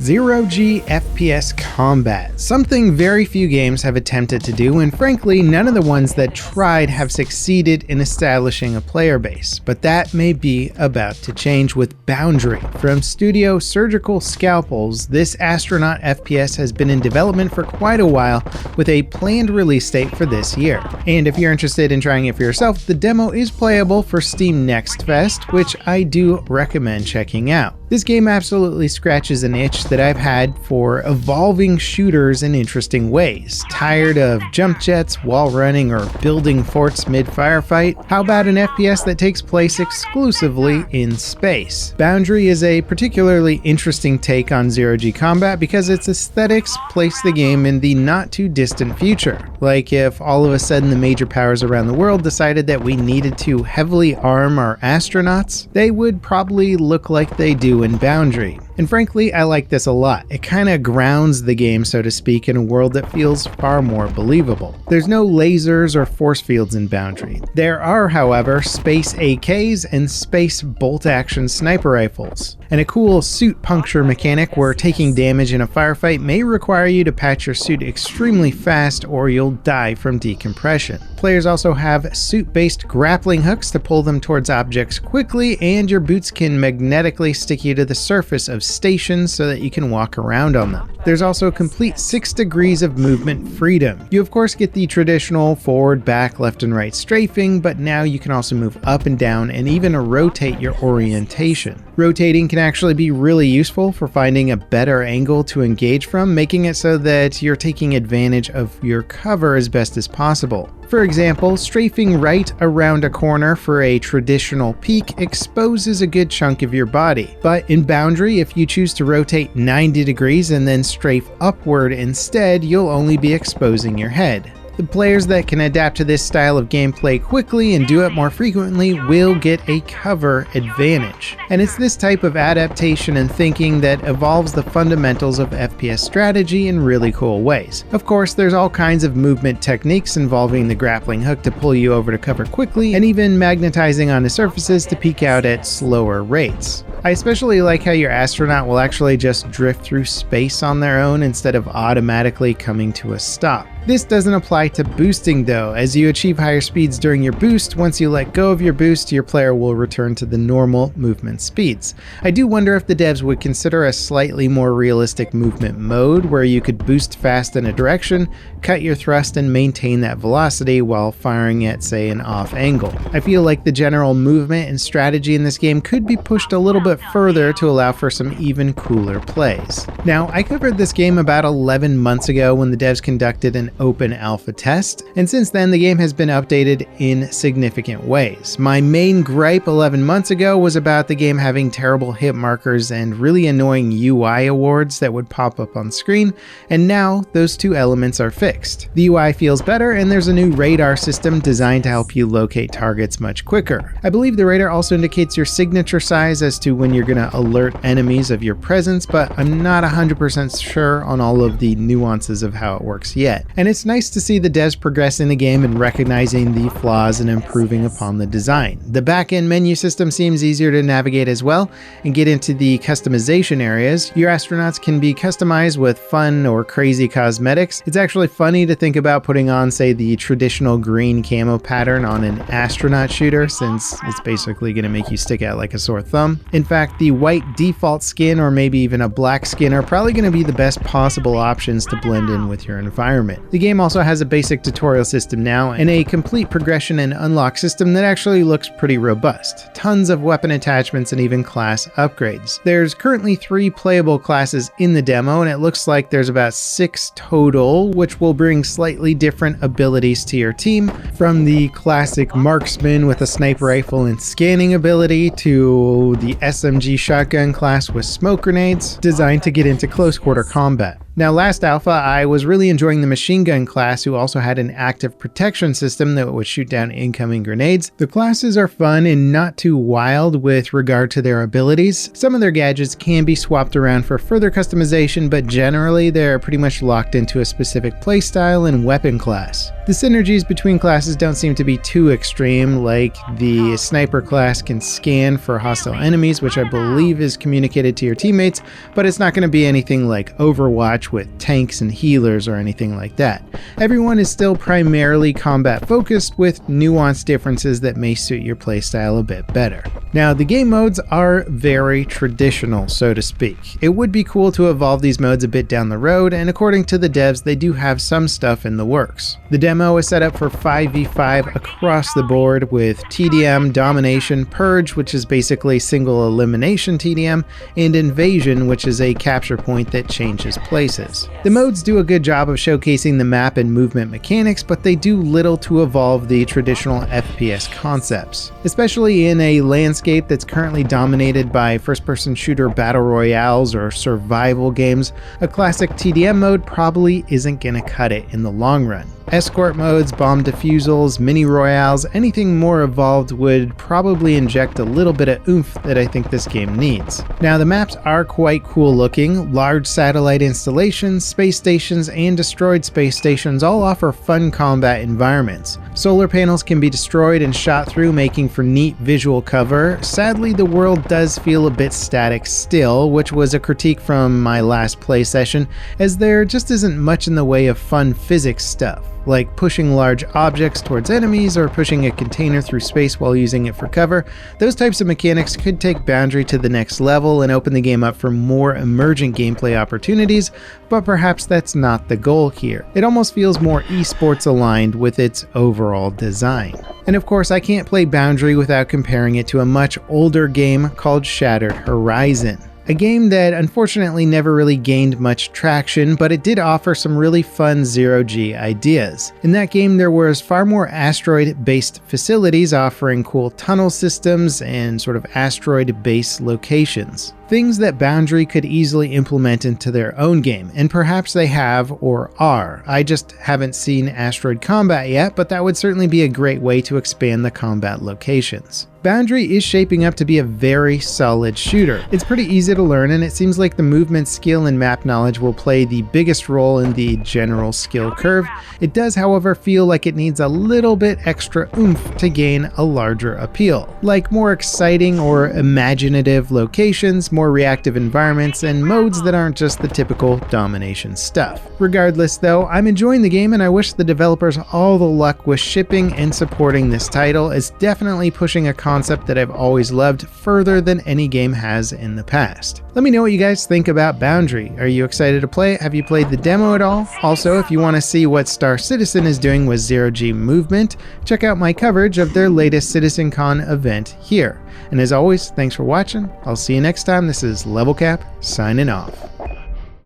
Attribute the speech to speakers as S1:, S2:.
S1: Zero-G FPS combat, something very few games have attempted to do, and frankly none of the ones that tried have succeeded in establishing a player base, but that may be about to change with Boundary. From Studio Surgical Scalpels, this astronaut FPS has been in development for quite a while with a planned release date for this year. And if you're interested in trying it for yourself, the demo is playable for Steam Next Fest, which I do recommend checking out. This game absolutely scratches an itch that I've had for evolving shooters in interesting ways. Tired of jump jets, wall running, or building forts mid-firefight? How about an FPS that takes place exclusively in space? Boundary is a particularly interesting take on Zero-G combat because its aesthetics place the game in the not-too-distant future. Like if all of a sudden the major powers around the world decided that we needed to heavily arm our astronauts, they would probably look like they do in Boundary. And frankly, I like this a lot. It kind of grounds the game, so to speak, in a world that feels far more believable. There's no lasers or force fields in Boundary. There are, however, space AKs and space bolt-action sniper rifles, and a cool suit puncture mechanic where taking damage in a firefight may require you to patch your suit extremely fast or you'll die from decompression. Players also have suit-based grappling hooks to pull them towards objects quickly, and your boots can magnetically stick you to the surface of stations so that you can walk around on them. There's also complete 6 degrees of movement freedom. You of course get the traditional forward, back, left and right strafing, but now you can also move up and down and even rotate your orientation. Rotating can actually be really useful for finding a better angle to engage from, making it so that you're taking advantage of your cover as best as possible. For example, strafing right around a corner for a traditional peek exposes a good chunk of your body. But in Boundary, if you choose to rotate 90 degrees and then strafe upward instead, you'll only be exposing your head. The players that can adapt to this style of gameplay quickly and do it more frequently will get a cover advantage. And it's this type of adaptation and thinking that evolves the fundamentals of FPS strategy in really cool ways. Of course, there's all kinds of movement techniques involving the grappling hook to pull you over to cover quickly, and even magnetizing onto surfaces to peek out at slower rates. I especially like how your astronaut will actually just drift through space on their own instead of automatically coming to a stop. This doesn't apply to boosting though. As you achieve higher speeds during your boost, once you let go of your boost, your player will return to the normal movement speeds. I do wonder if the devs would consider a slightly more realistic movement mode where you could boost fast in a direction, cut your thrust and maintain that velocity while firing at, say, an off angle. I feel like the general movement and strategy in this game could be pushed a little bit further to allow for some even cooler plays. Now, I covered this game about 11 months ago when the devs conducted an open alpha test, and since then the game has been updated in significant ways. My main gripe 11 months ago was about the game having terrible hit markers and really annoying UI awards that would pop up on screen, and now those two elements are fixed. The UI feels better, and there's a new radar system designed to help you locate targets much quicker. I believe the radar also indicates your signature size as to when you're going to alert enemies of your presence, but I'm not 100% sure on all of the nuances of how it works yet. And it's nice to see the devs progressing the game and recognizing the flaws and improving upon the design. The back-end menu system seems easier to navigate as well, and get into the customization areas. Your astronauts can be customized with fun or crazy cosmetics. It's actually funny to think about putting on, say, the traditional green camo pattern on an astronaut shooter, since it's basically going to make you stick out like a sore thumb. In fact, the white default skin or maybe even a black skin are probably going to be the best possible options to blend in with your environment. The game also has a basic tutorial system now, and a complete progression and unlock system that actually looks pretty robust. Tons of weapon attachments and even class upgrades. There's currently 3 playable classes in the demo, and it looks like there's about 6 total, which will bring slightly different abilities to your team, from the classic marksman with a sniper rifle and scanning ability to the SMG shotgun class with smoke grenades, designed to get into close quarter combat. Now, last alpha, I was really enjoying the machine gun class, who also had an active protection system that would shoot down incoming grenades. The classes are fun and not too wild with regard to their abilities. Some of their gadgets can be swapped around for further customization, but generally they're pretty much locked into a specific playstyle and weapon class. The synergies between classes don't seem to be too extreme, like the sniper class can scan for hostile enemies, which I believe is communicated to your teammates, but it's not going to be anything like Overwatch with tanks and healers or anything like that. Everyone is still primarily combat focused with nuanced differences that may suit your playstyle a bit better. Now, the game modes are very traditional, so to speak. It would be cool to evolve these modes a bit down the road, and according to the devs, they do have some stuff in the works. The demo is set up for 5v5 across the board with TDM, Domination, Purge, which is basically single elimination TDM, and Invasion, which is a capture point that changes places. The modes do a good job of showcasing the map and movement mechanics, but they do little to evolve the traditional FPS concepts. Especially in a landscape that's currently dominated by first-person shooter battle royales or survival games, a classic TDM mode probably isn't gonna cut it in the long run. Escort modes, bomb defusals, mini royales, anything more evolved would probably inject a little bit of oomph that I think this game needs. Now, the maps are quite cool looking. Large satellite installations, space stations, and destroyed space stations all offer fun combat environments. Solar panels can be destroyed and shot through, making for neat visual cover. Sadly, the world does feel a bit static still, which was a critique from my last play session, as there just isn't much in the way of fun physics stuff, like pushing large objects towards enemies or pushing a container through space while using it for cover. Those types of mechanics could take Boundary to the next level and open the game up for more emergent gameplay opportunities, but perhaps that's not the goal here. It almost feels more esports aligned with its overall design. And of course, I can't play Boundary without comparing it to a much older game called Shattered Horizon. A game that unfortunately never really gained much traction, but it did offer some really fun zero-G ideas. In that game, there was far more asteroid-based facilities offering cool tunnel systems and sort of asteroid-based locations. Things that Boundary could easily implement into their own game, and perhaps they have or are. I just haven't seen asteroid combat yet, but that would certainly be a great way to expand the combat locations. Boundary is shaping up to be a very solid shooter. It's pretty easy to learn, and it seems like the movement skill and map knowledge will play the biggest role in the general skill curve. It does, however, feel like it needs a little bit extra oomph to gain a larger appeal, like more exciting or imaginative locations, more reactive environments, and modes that aren't just the typical domination stuff. Regardless though, I'm enjoying the game and I wish the developers all the luck with shipping and supporting this title. It's definitely pushing a concept that I've always loved further than any game has in the past. Let me know what you guys think about Boundary. Are you excited to play it? Have you played the demo at all? Also, if you want to see what Star Citizen is doing with zero-G movement, check out my coverage of their latest CitizenCon event here. And as always, thanks for watching. I'll see you next time. This is Level Cap signing off.